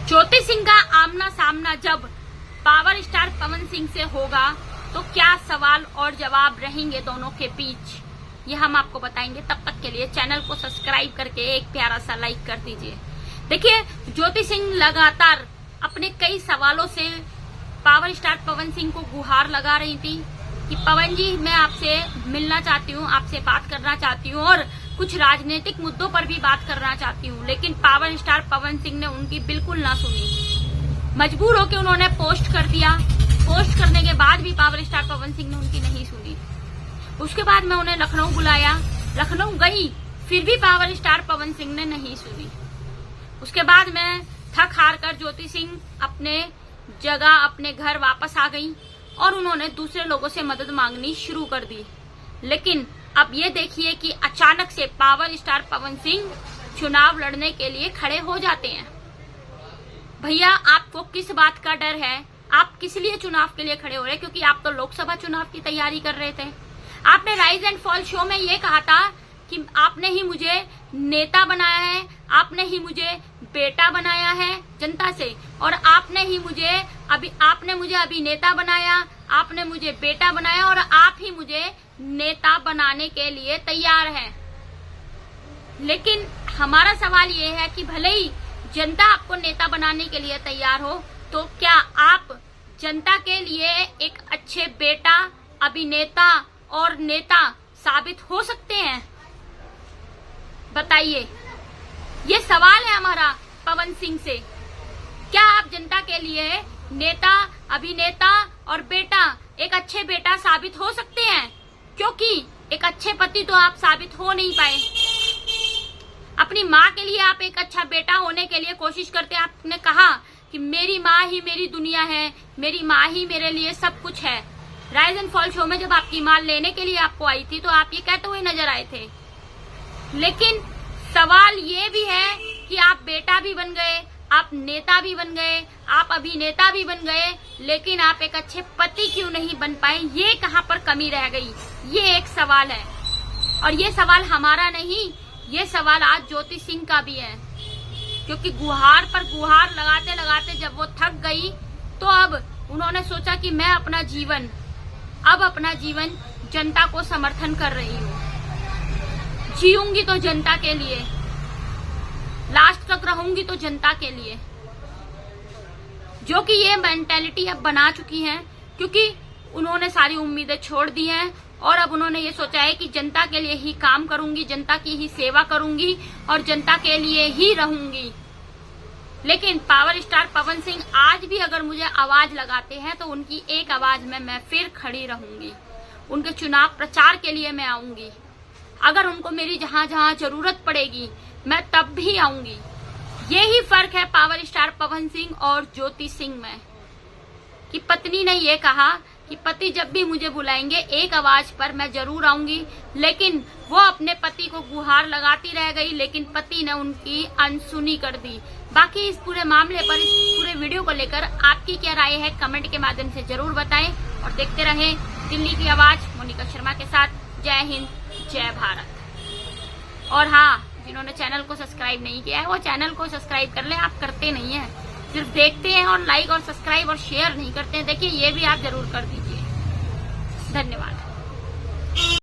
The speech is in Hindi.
ज्योति सिंह का आमना सामना जब पावर स्टार पवन सिंह से होगा तो क्या सवाल और जवाब रहेंगे दोनों के बीच, ये हम आपको बताएंगे। तब तक के लिए चैनल को सब्सक्राइब करके एक प्यारा सा लाइक कर दीजिए। देखिए, ज्योति सिंह लगातार अपने कई सवालों से पावर स्टार पवन सिंह को गुहार लगा रही थी कि पवन जी, मैं आपसे मिलना चाहती हूँ, आपसे बात करना चाहती हूँ और कुछ राजनीतिक मुद्दों पर भी बात करना चाहती हूँ। लेकिन पावर स्टार पवन सिंह ने उनकी बिल्कुल ना सुनी। मजबूर होकर उन्होंने पोस्ट कर दिया। पोस्ट करने के बाद भी पावर स्टार पवन सिंह ने उनकी नहीं सुनी। उसके बाद मैं उन्हें लखनऊ बुलाया, लखनऊ गई, फिर भी पावर स्टार पवन सिंह ने नहीं सुनी। उसके बाद मैं थक हार कर ज्योति सिंह अपने जगह, अपने घर वापस आ गई और उन्होंने दूसरे लोगों से मदद मांगनी शुरू कर दी। लेकिन अब ये देखिए कि अचानक से पावर स्टार पवन सिंह चुनाव लड़ने के लिए खड़े हो जाते हैं। भैया, आपको किस बात का डर है? आप किस लिए चुनाव के लिए खड़े हो रहे हैं? क्योंकि आप तो लोकसभा चुनाव की तैयारी कर रहे थे। आपने राइज एंड फॉल शो में ये कहा था कि आपने ही मुझे नेता बनाया है, आपने ही मुझे बेटा बनाया है जनता से, और आपने मुझे अभिनेता बनाया, आपने मुझे बेटा बनाया और आप ही मुझे नेता बनाने के लिए तैयार हैं। लेकिन हमारा सवाल ये है कि भले ही जनता आपको नेता बनाने के लिए तैयार हो, तो क्या आप जनता के लिए एक अच्छे बेटा, अभिनेता और नेता साबित हो सकते हैं? बताइए, ये सवाल है हमारा पवन सिंह से। क्या आप जनता के लिए नेता, अभिनेता और बेटा, एक अच्छे बेटा साबित हो सकते हैं? क्योंकि एक अच्छे पति तो आप साबित हो नहीं पाए। अपनी माँ के लिए आप एक अच्छा बेटा होने के लिए कोशिश करते हैं। आपने कहा कि मेरी माँ ही मेरी दुनिया है, मेरी माँ ही मेरे लिए सब कुछ है। राइज एंड फॉल शो में जब आपकी माँ लेने के लिए आपको आई थी तो आप ये कहते हुए नजर आए थे। लेकिन सवाल ये भी है कि आप बेटा भी बन गए, आप नेता भी बन गए, आप अभिनेता भी बन गए, लेकिन आप एक अच्छे पति क्यों नहीं बन पाए? ये कहाँ पर कमी रह गई? ये एक सवाल है। और ये सवाल हमारा नहीं, ये सवाल आज ज्योति सिंह का भी है। क्योंकि गुहार पर गुहार लगाते लगाते जब वो थक गई तो अब उन्होंने सोचा कि मैं अपना जीवन जनता को समर्थन कर रही हूँ। जीऊंगी तो जनता के लिए, लास्ट तक रहूंगी तो जनता के लिए। जो कि ये मेंटेलिटी अब बना चुकी है, क्योंकि उन्होंने सारी उम्मीदें छोड़ दी हैं और अब उन्होंने ये सोचा है कि जनता के लिए ही काम करूंगी, जनता की ही सेवा करूंगी और जनता के लिए ही रहूंगी। लेकिन पावर स्टार पवन सिंह आज भी अगर मुझे आवाज लगाते हैं तो उनकी एक आवाज में मैं फिर खड़ी रहूंगी। उनके चुनाव प्रचार के लिए मैं आऊंगी। अगर उनको मेरी जहां जहां जरूरत पड़ेगी मैं तब भी आऊंगी। यही फर्क है पावर स्टार पवन सिंह और ज्योति सिंह में, कि पत्नी ने ये कहा कि पति जब भी मुझे बुलाएंगे एक आवाज पर मैं जरूर आऊंगी। लेकिन वो अपने पति को गुहार लगाती रह गई, लेकिन पति ने उनकी अनसुनी कर दी। बाकी इस पूरे मामले पर, इस पूरे वीडियो को लेकर आपकी क्या राय है, कमेंट के माध्यम से जरूर बताएं और देखते रहें दिल्ली की आवाज मोनिका शर्मा के साथ। जय हिंद, जय भारत। और हाँ, जिन्होंने चैनल को सब्सक्राइब नहीं किया है वो चैनल को सब्सक्राइब कर ले। आप करते नहीं है, सिर्फ देखते हैं और लाइक और सब्सक्राइब और शेयर नहीं करते हैं। देखिए, ये भी आप जरूर कर दीजिए। धन्यवाद।